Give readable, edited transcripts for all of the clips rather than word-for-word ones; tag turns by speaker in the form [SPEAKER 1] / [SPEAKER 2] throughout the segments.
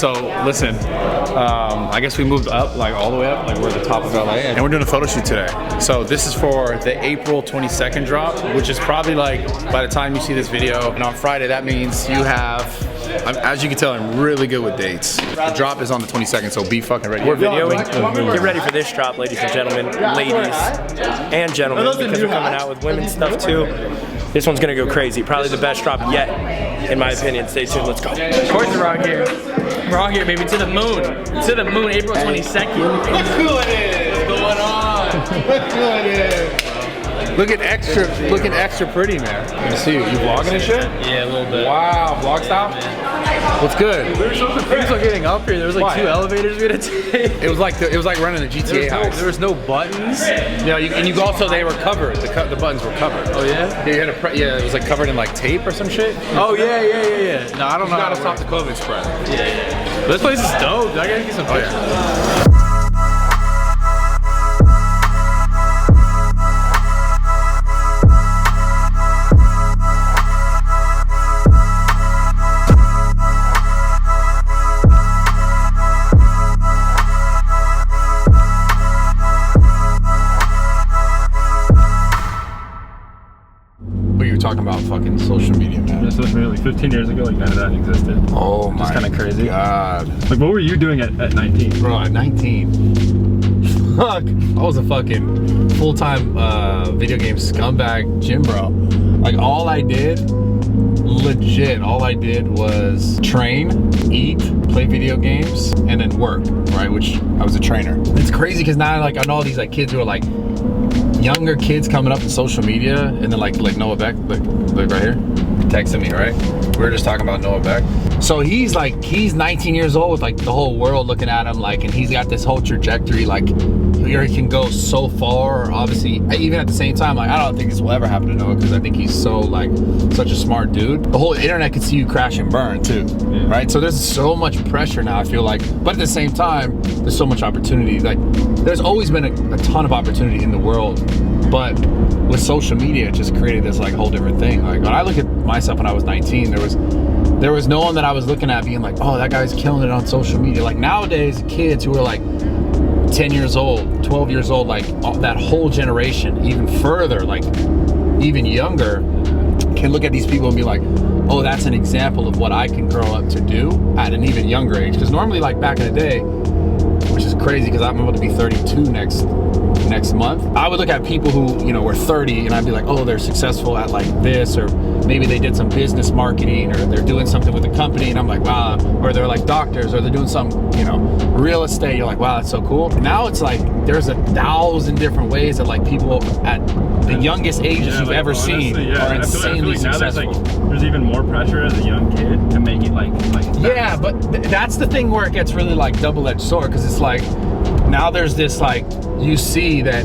[SPEAKER 1] So listen, I guess we moved up, like all the way up, like we're at the top of LA, and we're doing a photo shoot today. So this is for the April 22nd drop, which is probably like by the time you see this video, and on Friday that means you have, as you can tell, I'm really good with dates. The drop is on the 22nd, so be fucking ready.
[SPEAKER 2] We're videoing. Get ready for this drop, ladies and gentlemen, ladies and gentlemen, because we're coming out with women's stuff too. This one's gonna go crazy. Probably the best drop yet, in my opinion. Stay tuned, let's go.
[SPEAKER 3] Of course, Raw Gear. Raw Gear, baby, to the moon. To the moon, April 22nd.
[SPEAKER 1] Look who it is going on. Look who it is. Looking extra pretty, man. Let me see you. You vlogging and shit?
[SPEAKER 3] Yeah, a little bit.
[SPEAKER 1] Wow, vlog style? What's good?
[SPEAKER 3] We were so confused on getting up here. There was like 2 elevators we had to take.
[SPEAKER 1] It was like running the GTA house.
[SPEAKER 3] There was no buttons.
[SPEAKER 1] Yeah, and you also, they were covered. The buttons were covered.
[SPEAKER 3] Oh yeah?
[SPEAKER 1] Yeah, you had it was like covered in like tape or some shit.
[SPEAKER 3] Oh yeah. No, I don't know.
[SPEAKER 1] You gotta stop the COVID spread.
[SPEAKER 3] Yeah. This place is dope. I gotta get some pictures.
[SPEAKER 1] Oh, yeah. Talking about fucking social media, man.
[SPEAKER 4] Yeah, social media, like 15 years ago, like none of that existed.
[SPEAKER 1] Oh my
[SPEAKER 4] Just kind of crazy.
[SPEAKER 1] God.
[SPEAKER 4] Like, what were you doing at 19?
[SPEAKER 1] Bro, at 19, fuck, I was a fucking full-time video game scumbag gym bro. Like all I did was train, eat, play video games, and then work, right? Which I was a trainer. It's crazy because now like I know all these like kids who are like younger kids coming up in social media, and then like Noah Beck, look right here, texting me, right? We were just talking about Noah Beck. So he's 19 years old with like the whole world looking at him, like, and he's got this whole trajectory, like here he can go so far. Obviously, even at the same time, like I don't think this will ever happen to Noah because I think he's so like such a smart dude. The whole internet can see you crash and burn too, right? So there's so much pressure now, I feel like, but at the same time, there's so much opportunity. Like there's always been a ton of opportunity in the world, but with social media, it just created this like whole different thing. Like when I look at myself when I was 19, there was no one that I was looking at being like, oh, that guy's killing it on social media. Like nowadays, kids who are like 10 years old, 12 years old, like that whole generation, even further, like even younger, can look at these people and be like, oh, that's an example of what I can grow up to do at an even younger age. Because normally, like back in the day, which is crazy because I'm about to be 32 next month, I would look at people who, you know, were 30 and I'd be like, oh, they're successful at like this, or maybe they did some business marketing, or they're doing something with a company, and I'm like, wow, or they're like doctors, or they're doing some, you know, real estate. You're like, wow, that's so cool. Now it's like there's 1,000 different ways that like people at the youngest ages you've ever seen are insanely successful.
[SPEAKER 4] There's even more pressure as a young kid to make it like
[SPEAKER 1] yeah, but that's the thing where it gets really like double-edged sword, because it's like now there's this like, you see that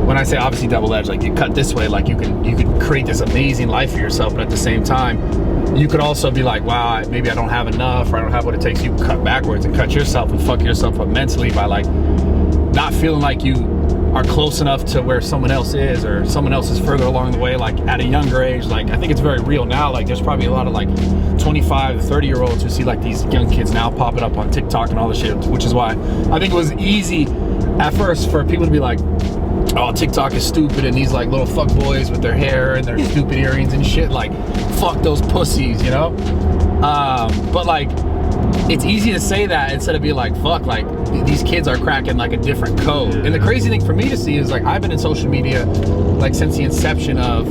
[SPEAKER 1] when I say obviously double-edged, like you cut this way, like you can create this amazing life for yourself, but at the same time you could also be like, wow, maybe I don't have enough, or I don't have what it takes. You cut backwards and cut yourself and fuck yourself up mentally by like not feeling like you are close enough to where someone else is, or someone else is further along the way, like at a younger age. Like I think it's very real now. Like there's probably a lot of like 25 to 30 year olds who see like these young kids now popping up on TikTok and all this shit, which is why I think it was easy at first for people to be like, oh, TikTok is stupid, and these like little fuck boys with their hair and their stupid earrings and shit, like fuck those pussies, you know? But like it's easy to say that instead of being like, fuck, like these kids are cracking like a different code. And the crazy thing for me to see is like I've been in social media like since the inception of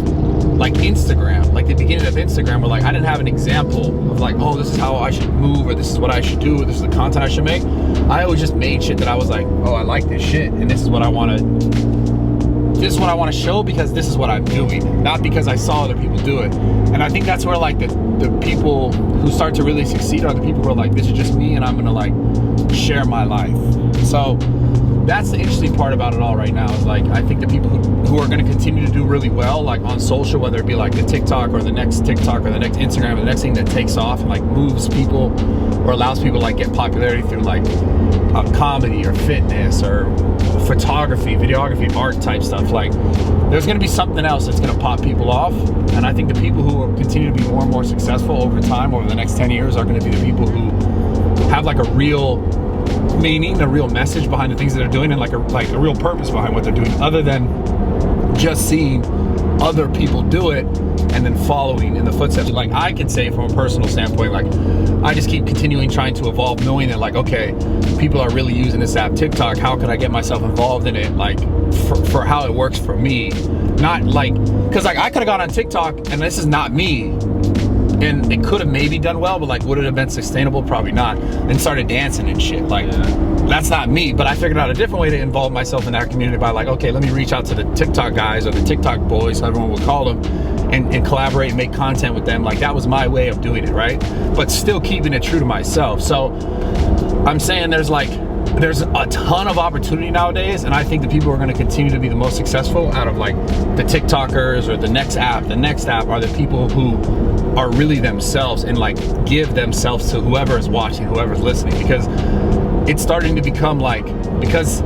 [SPEAKER 1] like Instagram, like the beginning of Instagram, where like I didn't have an example of like, oh, this is how I should move, or this is what I should do, or this is the content I should make. I always just made shit that I was like, oh, I like this shit, and this is what I want to show, because this is what I'm doing, not because I saw other people do it. And I think that's where like the people who start to really succeed are the people who are like, this is just me and I'm gonna like share my life. So that's the interesting part about it all right now, is like I think the people who are going to continue to do really well like on social, whether it be like the TikTok or the next TikTok or the next Instagram or the next thing that takes off and like moves people or allows people to like get popularity through like comedy or fitness or photography, videography, art type stuff, like there's going to be something else that's going to pop people off. And I think the people who will continue to be more and more successful over time, over the next 10 years, are going to be the people who have like a real meaning, a real message behind the things that they're doing, and like a real purpose behind what they're doing, other than just seeing other people do it and then following in the footsteps. Like I could say from a personal standpoint, like I just keep continuing trying to evolve, knowing that like, okay, people are really using this app TikTok, how could I get myself involved in it, like for how it works for me, not like, because like I could have gone on TikTok and this is not me, and it could have maybe done well, but like would it have been sustainable? Probably not. And started dancing and shit, like that's not me. But I figured out a different way to involve myself in that community by like, okay, let me reach out to the TikTok guys or the TikTok boys, however everyone would call them, and collaborate and make content with them. Like that was my way of doing it, right? But still keeping it true to myself. So I'm saying there's a ton of opportunity nowadays, and I think the people who are going to continue to be the most successful out of like the TikTokers or the next app are the people who are really themselves and like give themselves to whoever is watching, whoever's listening, because it's starting to become like, because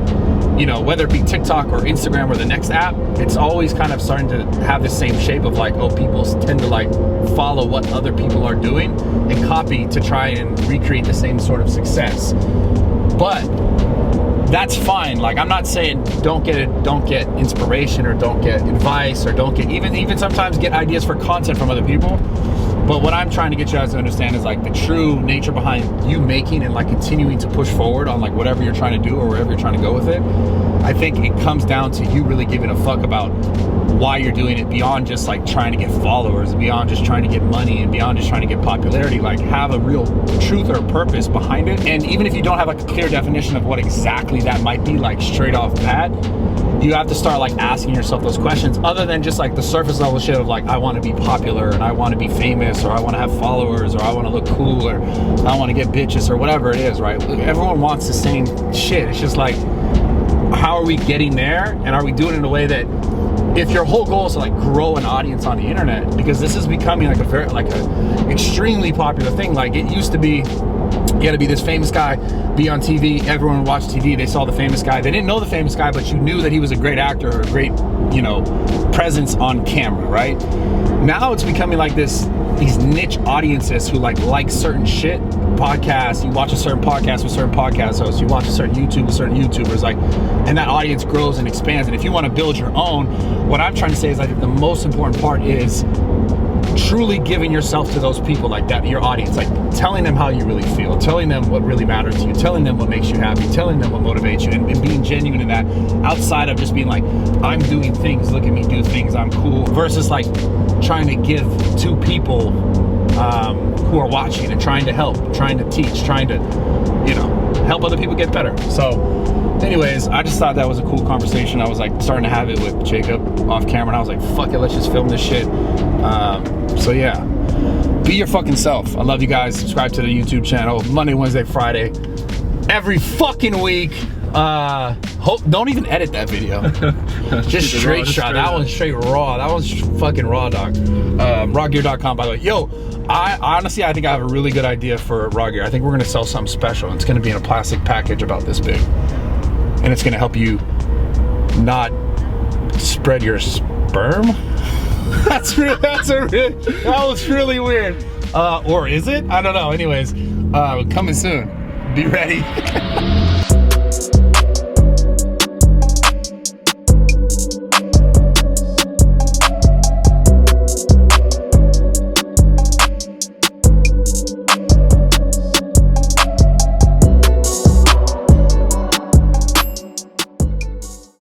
[SPEAKER 1] you know, whether it be TikTok or Instagram or the next app, it's always kind of starting to have the same shape of like, oh, people tend to like follow what other people are doing and copy to try and recreate the same sort of success. But that's fine. Like I'm not saying don't get inspiration or don't get advice or don't get even sometimes get ideas for content from other people. But what I'm trying to get you guys to understand is like the true nature behind you making and like continuing to push forward on like whatever you're trying to do or wherever you're trying to go with it. I think it comes down to you really giving a fuck about why you're doing it, beyond just like trying to get followers, beyond just trying to get money, and beyond just trying to get popularity. Like have a real truth or purpose behind it. And even if you don't have like a clear definition of what exactly that might be, like straight off bat, you have to start like asking yourself those questions, other than just like the surface level shit of like, I want to be popular and I want to be famous, or I want to have followers, or I want to look cool, or I want to get bitches, or whatever it is, right? Everyone wants the same shit. It's just like, how are we getting there? And are we doing it in a way that, if your whole goal is to like grow an audience on the internet, because this is becoming like a extremely popular thing. Like it used to be, you had to be this famous guy, be on TV, everyone would watch TV, they saw the famous guy, they didn't know the famous guy, but you knew that he was a great actor or a great, you know, presence on camera, right? Now it's becoming like these niche audiences who like certain shit. Podcasts, you watch a certain podcast with certain podcast hosts, you watch a certain YouTube with certain YouTubers, like, and that audience grows and expands. And if you want to build your own, what I'm trying to say is I think the most important part is truly giving yourself to those people, like that, your audience, like telling them how you really feel, telling them what really matters to you, telling them what makes you happy, telling them what motivates you, and being genuine in that, outside of just being like, I'm doing things, look at me do things, I'm cool, versus like trying to give to people who are watching and trying to help, trying to teach, trying to, you know, help other people get better. So anyways, I just thought that was a cool conversation. I was like starting to have it with Jacob off camera, and I was like, fuck it, let's just film this shit. So yeah, be your fucking self. I love you guys. Subscribe to the YouTube channel Monday, Wednesday, Friday, every fucking week. Don't even edit that video. Just straight shot. That one's straight raw. That one's fucking raw, dog. RAWGEAR.com, by the way. Yo, I think I have a really good idea for Raw Gear. I think we're gonna sell something special. It's gonna be in a plastic package about this big, and it's gonna help you not spread your sperm. That was really weird. Or is it? I don't know. Anyways, coming soon. Be ready.